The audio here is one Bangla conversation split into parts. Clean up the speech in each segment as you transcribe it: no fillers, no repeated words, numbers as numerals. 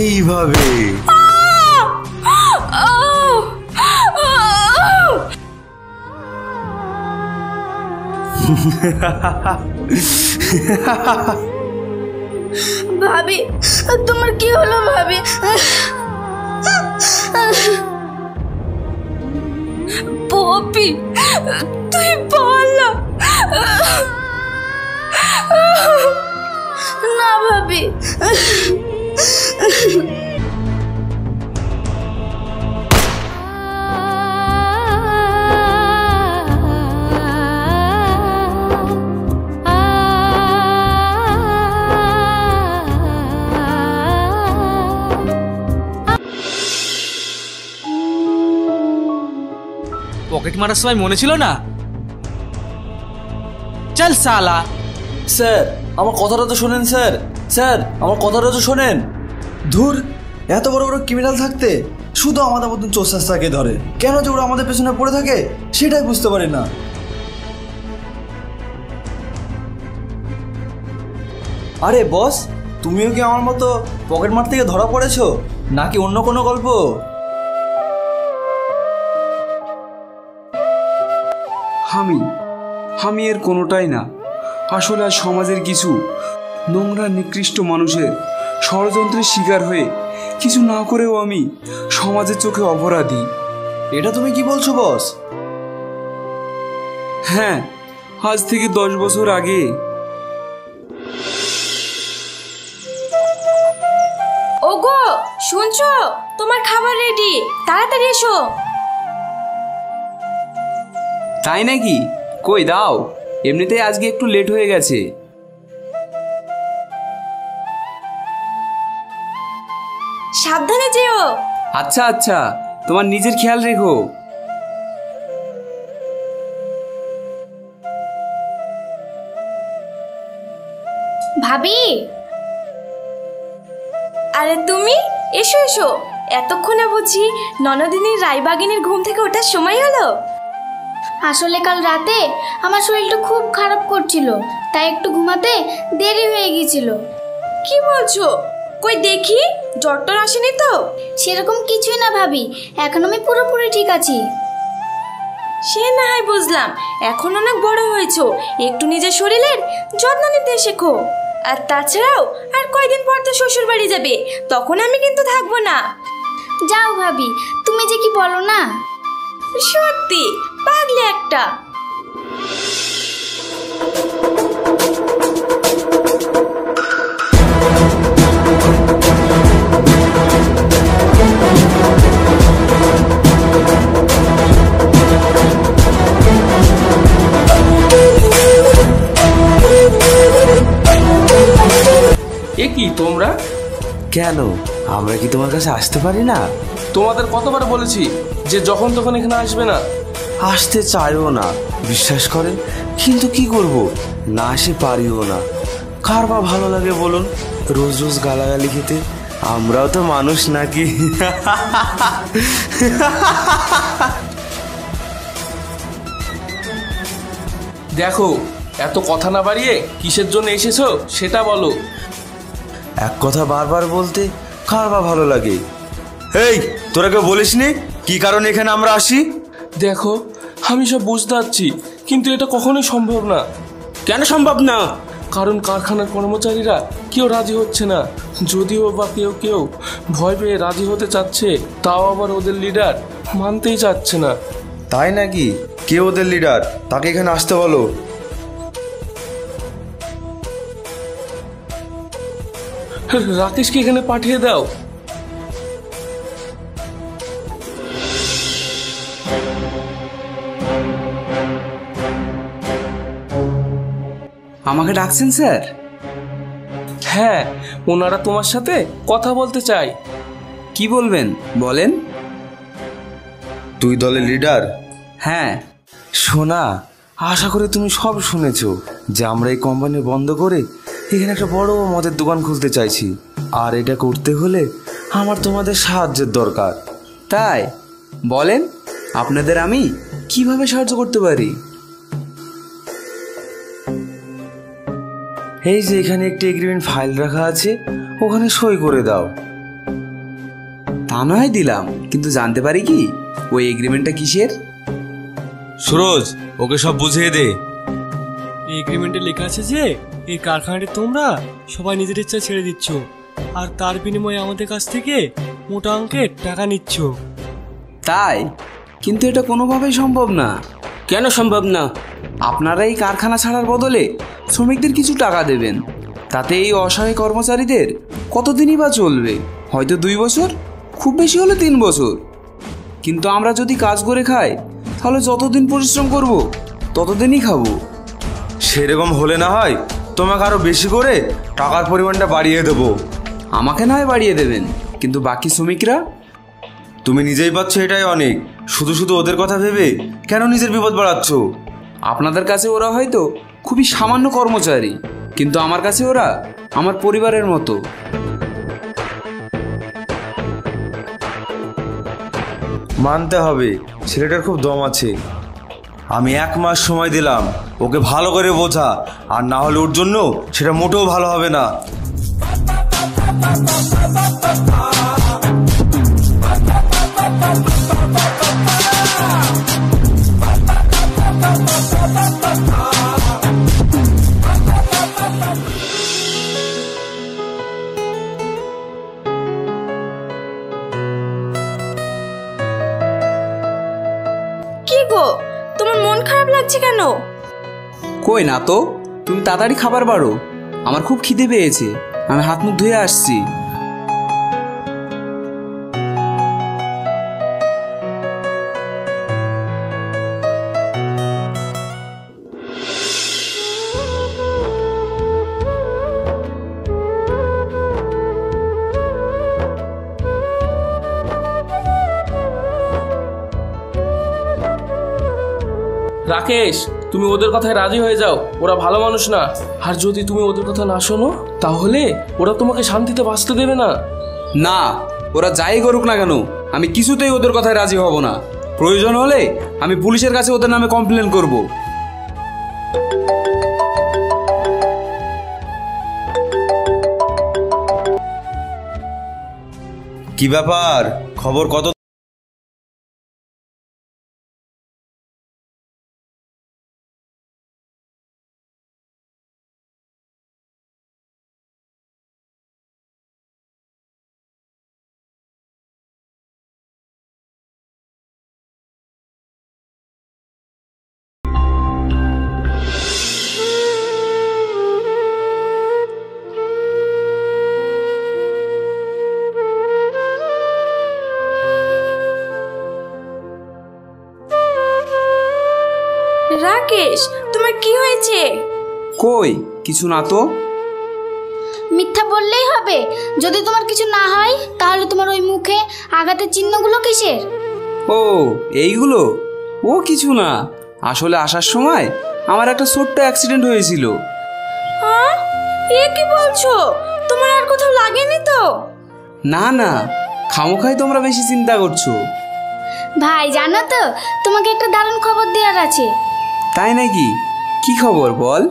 এইভাবে। ভাবি, তোমার কি হলো ভাবি? পপি, তুই বল না। ভাবি, পকেট মারার সময় মনে ছিল না? চল সালা। স্যার আমার কথাটা তো শোনেন, স্যার স্যার আমার কথাটা তো শোনেন। ধুর, এত বড় বড় ক্রিমিনাল থাকতে শুধু আমাদের মতন চোরসাস্তাকে ধরে। কেন যে ওরা আমাদের পেছনে পড়ে থাকে সেটাই বুঝতে পারি না। আরে বস, তুমিও কি আমার মতো পকেট মার থেকে ধরা পড়েছো নাকি অন্য কোনো গল্প? আমি এর কোনোটাই না। আসলে আজ সমাজের কিছু নোংরা নিকৃষ্ট মানুষের ষড়যন্ত্রের শিকার হয়ে কিছু না করেও আমি সমাজের চোখে অপরাধী। এটা তুমি কি বলছো বস? হ্যাঁ, আজ থেকে 10 বছর আগে। ওগো শুনছো? তোমার খাবার রেডি, তাড়াতাড়ি এসো। তাই নাকি? কই দাও, এমনিতেই আজকে একটু লেট হয়ে গেছে। সাবধানে যেও। আচ্ছা আচ্ছা, তোমার নিজের খেয়াল রেখো। ভাবি, আরে তুমি এসো এসো। এতক্ষণে বুঝি ননদিনীর রায়বাগিনীর ঘুম থেকে ওঠার সময় হলো? আসলে কাল রাতে আমার শরীরটা খুব খারাপ করছিল, তাই একটু ঘুমাতে দেরি হয়ে গিয়েছিল। কি বলছো? কই দেখি, জ্বর টর আসেনি তো? সেরকম কিছুই না ভাবি, এখন আমি পুরোপুরি ঠিক আছি। সে না হয় বুঝলাম, এখন অনেক বড় হয়েছো, একটু নিজের শরীরের যত্ন নিতে শেখো। আর তাছাড়াও আর কয়দিন পর তো শ্বশুর বাড়ি যাবে, তখন আমি কিন্তু থাকবো না। যাও ভাবি, তুমি যে কি বলো না। সত্যি পাগলি একটা। এ কি তোমরা? কেন, আমরা কি তোমার কাছে আসতে পারি না? তোমাদের কতবার বলেছি যে যখন তখন এখানে আসবে না। আসতে চাইও না, বিশ্বাস করেন, কিন্তু কি করব, না আসে পারিও না। কার বা ভালো লাগে বলুন রোজ রোজ গালাগালি খেতে? আমরাও তো মানুষ নাকি? দেখো, এত কথা না বাড়িয়ে কিসের জন্য এসেছো সেটা বলো। এক কথা বারবার বলতে কার বা ভালো লাগে? এই, তোরা কেউ বলিসনি কি কারণে এখানে আমরা আসি? দেখো, আমি সব বুঝতে পারছি, কিন্তু এটা কখনোই সম্ভব না। কেন সম্ভব না? কারণ কারখানার কর্মচারীরা কেউ রাজি হচ্ছে না। যদিও বা কেউ কেউ ভয় পেয়ে রাজি হতে চাচ্ছে, তাও আবার ওদের লিডার মানতেই চাচ্ছে না। তাই নাকি? কে ওদের লিডার? তাকে এখানে আসতে বলো। রাকেশকে এখানে পাঠিয়ে দাও। আমাকে ডাকছেন স্যার? হ্যাঁ, ওনারা তোমার সাথে কথা বলতে চায়। কি বলবেন বলেন। তুই দলের লিডার? হ্যাঁ। শোনা, আশা করি তুমি সব শুনেছো যে আমরা এই কোম্পানি বন্ধ করে এখানে একটা বড় মদের দোকান খুলতে চাইছি। আর এটা করতে হলে আমার তোমাদের সাহায্যের দরকার। তাই বলেন, আপনাদের আমি কিভাবে সাহায্য করতে পারি? এই যে এখানে একটি এগ্রিমেন্ট ফাইল রাখা আছে, ওখানে সই করে দাও। তা নয় দিলাম, কিন্তু জানতে পারি কি ওই এগ্রিমেন্টটা কিসের? সুরজ, ওকে সব বুঝিয়ে দে। এই এগ্রিমেন্টে লেখা আছে যে এই কারখানাটি তোমরা সবাই নিজের ইচ্ছা ছেড়ে দিচ্ছ, আর তার বিনিময়ে আমাদের কাছ থেকে মোটা অঙ্কের টাকা নিচ্ছ। তাই? কিন্তু এটা কোনোভাবেই সম্ভব না। কেন সম্ভব না? আপনারা এই কারখানা ছাড়ার বদলে শ্রমিকদের কিছু টাকা দেবেন, তাতে এই অসহায় কর্মচারীদের কতদিনই বা চলবে? হয়তো 2 বছর, খুব বেশি হলে 3 বছর। কিন্তু আমরা যদি কাজ করে খাই তাহলে যতদিন পরিশ্রম করব ততদিনই খাবো। সেরকম হলে না হয় তোমাকে আরো বেশি করে টাকার পরিমাণটা বাড়িয়ে দেবো। আমাকে না হয় বাড়িয়ে দেবেন, কিন্তু বাকি শ্রমিকরা? তুমি নিজেই পাচ্ছ এটাই অনেক, শুধু শুধু ওদের কথা ভেবে কেন নিজের বিপদ বাড়াচ্ছ? আপনাদের কাছে ওরা হয়তো খুবই সামান্য কর্মচারী, কিন্তু আমার কাছে ওরা আমার পরিবারের মতো। মানতে হবে ছেলেটার খুব দম আছে। আমি 1 মাস সময় দিলাম, ওকে ভালো করে বোঝা, আর না হলে ওর জন্য সেটা মোটেও ভালো হবে না। কি গো, তোমার মন খারাপ লাগছে কেন? কই না তো, তুমি তাড়াতাড়ি খাবার বাড়ো, আমার খুব খিদে পেয়েছে। আমি হাত মুখ ধুয়ে আসছি। রাকেশ, তুমি ওদের কথায় রাজি হয়ে যাও, ওরা ভালো মানুষ না। আর যদি তুমি ওদের কথা না শোনো তাহলে ওরা তোমাকে শান্তিতে বাঁচতে দেবে না। না, ওরা যাই করুক না কেন আমি কিছুতেই ওদের কথায় রাজি হব না। প্রয়োজন হলে আমি পুলিশের কাছে ওদের নামে কমপ্লেন করব। কি ব্যাপার, খবর কত? রাকেশ, তোমার কি হয়েছে? কই কিছু না তো। মিথ্যা বললেই হবে? যদি তোমার কিছু না হয় তাহলে তোমার ওই মুখে আঘাতের চিহ্নগুলো কিসের? ও এইগুলো? ও কিছু না, আসলে আসার সময় আমার একটা ছোট্ট অ্যাক্সিডেন্ট হয়েছিল। হ্যাঁ, এ কি বলছো? তোমার আর কোথাও লাগেনি তো? না না, খামোখাই তোমরা বেশি চিন্তা করছো। ভাই জানো তো, তোমাকে একটা দারুণ খবর দেওয়ার আছে। তাই নাকি? কি খবর বল।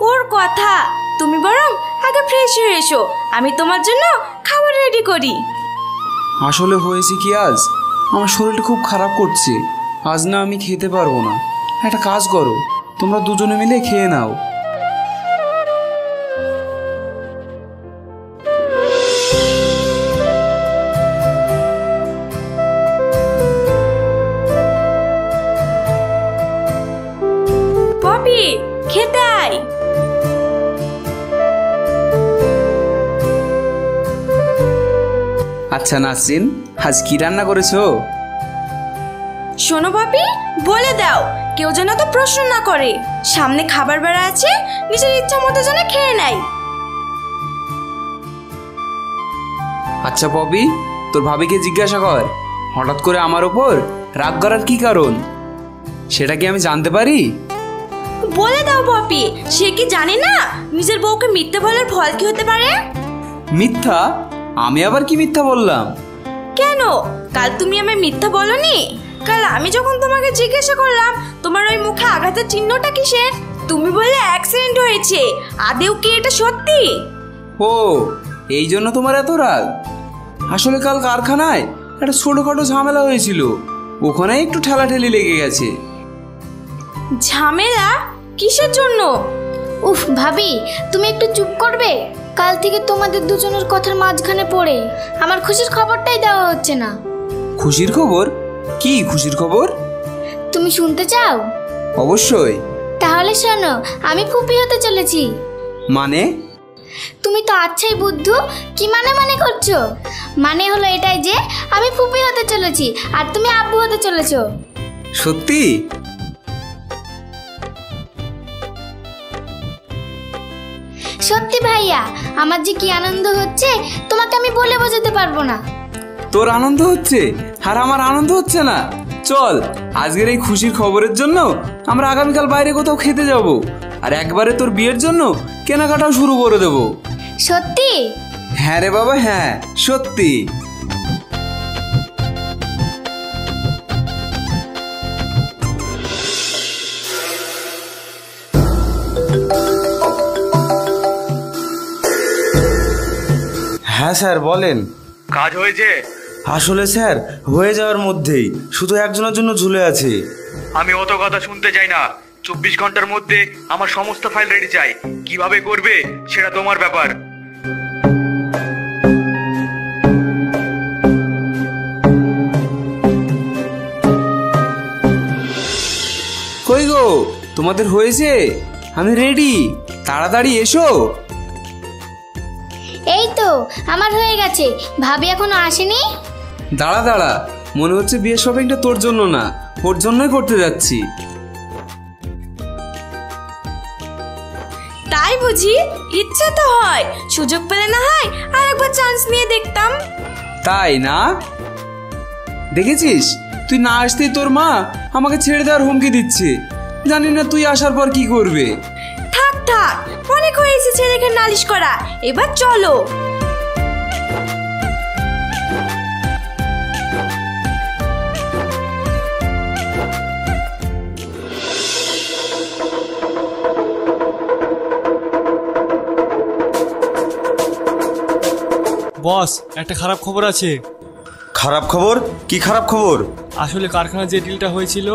ওর কথা, তুমি বরং আগে ফ্রেশ হয়ে এসো, আমি তোমার জন্য খাবার রেডি করি। আসলে হয়েছে কি, আজ আমার শরীরটা খুব খারাপ করছে। আজ না আমি খেতে পারবো না। একটা কাজ করো, তোমরা দুজনে মিলে খেয়ে নাও। পপি, খেতে আয়। আচ্ছা নাসরিন, আজ কি রান্না করেছো? শোনো পপি, বলে দাও, কেউ যেন তো প্রশ্ন না করে। সামনে খাবার বেড়া আছে, নিজের ইচ্ছা মতো যেন খেয়ে নেয়। আচ্ছা পপি, তোর ভাবিকে জিজ্ঞাসা কর হঠাৎ করে আমার ওপর রাগ করার কি কারণ, সেটা কি আমি জানতে পারি? বলে দাও পপি, সে কি জানে না নিজের বউকে মিথ্যে বলার ফল কি হতে পারে? মিথ্যা? আমি আবার কি মিথ্যা বললাম? কেন, কাল তুমি আমায় মিথ্যা বলনি? কাল আমি যখন তোমাকে জিজ্ঞাসা করলাম তোমার ওই মুখে আঘাতের চিহ্নটা কিসের, তুমি বললে অ্যাক্সিডেন্ট হয়েছে। আদেও কি এটা সত্যি? ও, এই জন্য তোমার এত রাগ? আসলে কাল কারখানায় একটা ছোটখাটো ঝামেলা হয়েছিল, ওখানে একটু ঠেলাঠেলি লেগে গেছে। ঝামেলা? কিসের জন্য? উফ ভাবি, তুমি একটু চুপ করবে? কাল থেকে তোমাদের দুজনের কথার মাঝখানে পড়ে আমার খুশির খবরটাই দেওয়া হচ্ছে না। খুশির খবর? কি খুশির খবর? তুমি শুনতে চাও? অবশ্যই। তাহলে শোনো, আমি ফুপি হতে চলেছি। মানে? তুমি তো আচ্ছাই বুদ্ধু, কি মানে করছো? মানে হলো এটাই যে আমি ফুপি হতে চলেছি আর তুমি আব্বু হতে চলেছো। সত্যি? সত্যি ভাইয়া, আমার যে কি আনন্দ হচ্ছে তোমাকে আমি বলে বোঝাতে পারবো না। তোর আনন্দ হচ্ছে আর আমার আনন্দ হচ্ছে না? চল, আজকের এই খুশির খবরের জন্য আমরা আগামীকাল বাইরে কোথাও খেতে যাব, আর একবারে তোর বিয়ের জন্য কেনাকাটাও শুরু করে দেব। সত্যি? হ্যাঁ রে বাবা, হ্যাঁ সত্যি। হ্যাঁ স্যার বলেন। কাজ হয়েছে? আসলে স্যার হয়ে যাওয়ার মধ্যেই, শুধু একজনের জন্য ঝুলে আছে। আমি অত কথা শুনতে চাই না। 24 ঘন্টার মধ্যে আমার সমস্ত ফাইল রেডি চাই। কিভাবে করবে সেটা তোমার ব্যাপার। কই গো, তোমাদের হয়েছে? আমি রেডি, তাড়াতাড়ি এসো। এই তো আমার হয়ে গেছে। ভাবি এখনো আসেনি? দাঁড়া দাঁড়া, মনে হচ্ছে বিয়ের শপিংটা তোর জন্য না, ওর জন্যই করতে যাচ্ছি। তাই বুঝি? ইচ্ছে তো হয়, সুযোগ পেলে না হয় আর একবার চান্স নিয়ে দেখতাম। তাই না? দেখেছিস, তুই না আসতেই তোর মা আমাকে ছেড়ে দেওয়ার হুমকি দিচ্ছে। জানি না তুই আসার পর কি করবে। থাক থাক, অনেক হয়েছে ছেলেকে নালিশ করা, এবার চলো। বস, একটা খারাপ খবর আছে। খারাপ খবর? কি খারাপ খবর? আসলে কারখানার যে ডিলটা হয়েছিল,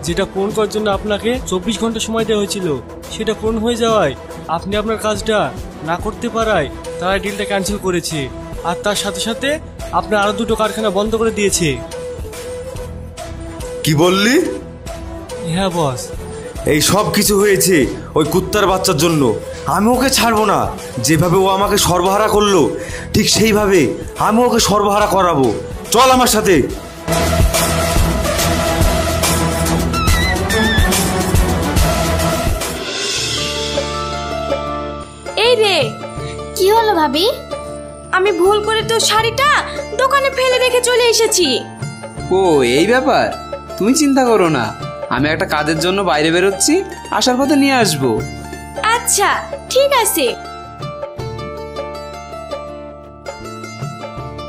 যেটা পূরণ করার জন্য আপনাকে 24 ঘন্টা সময় দেওয়া হয়েছিল, সেটা পূরণ হয়ে যাওয়ায় আপনি আপনার কাজটা না করতে পারায় তারা ডিলটা ক্যান্সেল করেছে, আর তার সাথে সাথে আপনার আরো 2টো কারখানা বন্ধ করে দিয়েছে। কি বললি? হ্যাঁ বস। এই সব কিছু হয়েছে ওই কুত্তার বাচ্চার জন্য। আমি ওকে ছাড়বো না। যেভাবে ও আমাকে সর্বহারা করলো, ঠিক সেইভাবে আমি ওকে সর্বহারা করাবো। চল আমার সাথে। এই রে, কি হলো ভাবি? আমি ভুল করে তোর শাড়িটা দোকানে ফেলে রেখে চলে এসেছি। ও এই ব্যাপার, তুমি চিন্তা করো না, আমি একটা কাজের জন্য বাইরে বেরোচ্ছি, আসার পথে নিয়ে আসবো। আচ্ছা ঠিক আছে।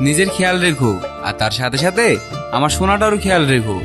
নিজের খেয়াল রেখো, আর তার সাথে সাথে আমার সোনাটারও খেয়াল রেখো।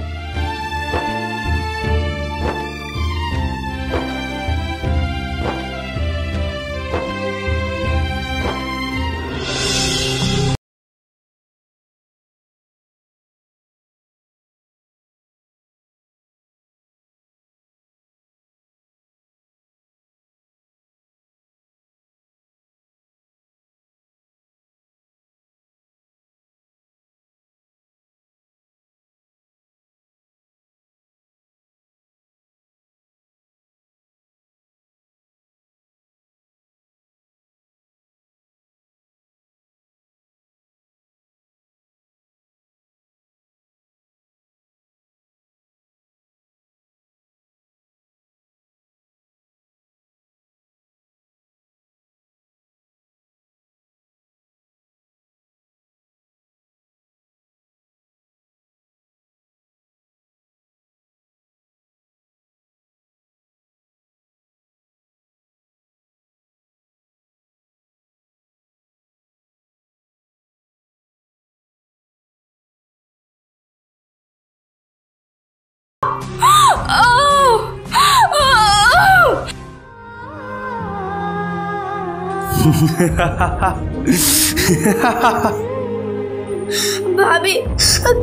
ভাবি,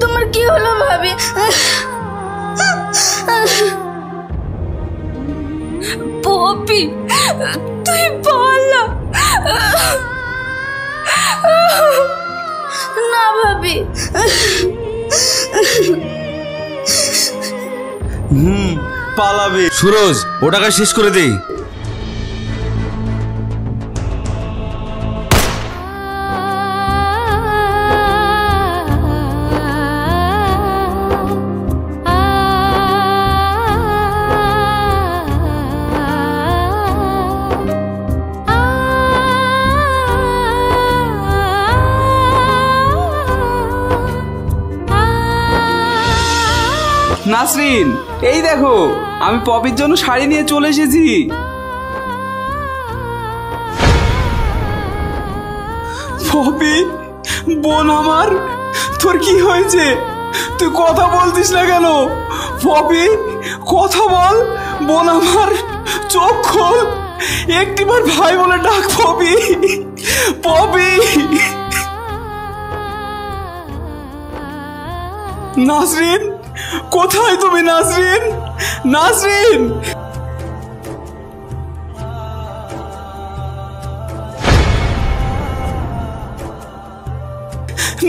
তোমার কি হলো ভাবি? পপি, তুই বল না। না ভাবি। পালাবে। সুরজ, ওটাকে শেষ করে দে। নাসরিন, এই দেখো আমি পপির জন্য শাড়ি নিয়ে চলে এসেছি। পপি, বোন আমার, তোর কি হয়েছে? তুই কথা বলতিস না কেন? পপি, কথা বল বোন আমার, চোখ খোল, একটিবার ভাই বলে ডাক। Poppy, poppy. নাসরিন, কোথায় তুমি? Nasrin, Nasrin.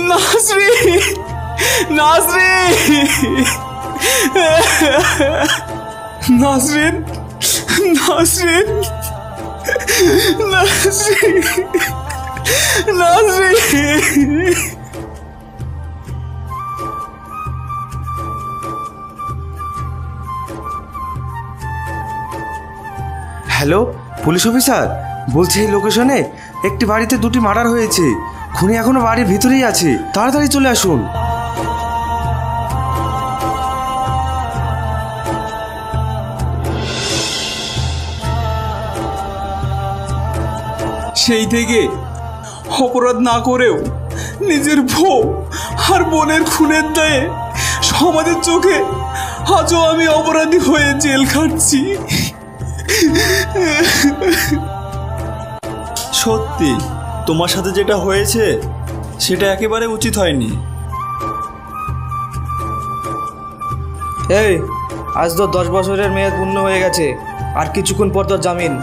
Nasrin, Nasrin, Nasrin, Nasrin, Nasrin, Nasrin. Hello, police officer বলছি, এই লোকেশনে একটি বাড়িতে দুটি মার্ডার হয়েছে। খুনি এখনো বাড়ির ভিতরেই আছে, তাড়াতাড়ি চলে আসুন। সেই থেকে অপরাধ না করেও নিজের বউ আর বোনের খুনের দায়ে সমাজের চোখে আজও আমি অপরাধী হয়ে জেল খাটছি। সত্যি তোমার সাথে যেটা হয়েছে সেটা একেবারে উচিত হয়নি। এই, আজ তো 10 বছরের মেয়াদ পূর্ণ হয়ে গেছে, আর কিছুক্ষণ পর তোর জামিন।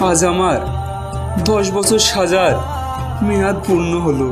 আজ আমার 10 বছর সাজার মেয়াদ পূর্ণ হলো।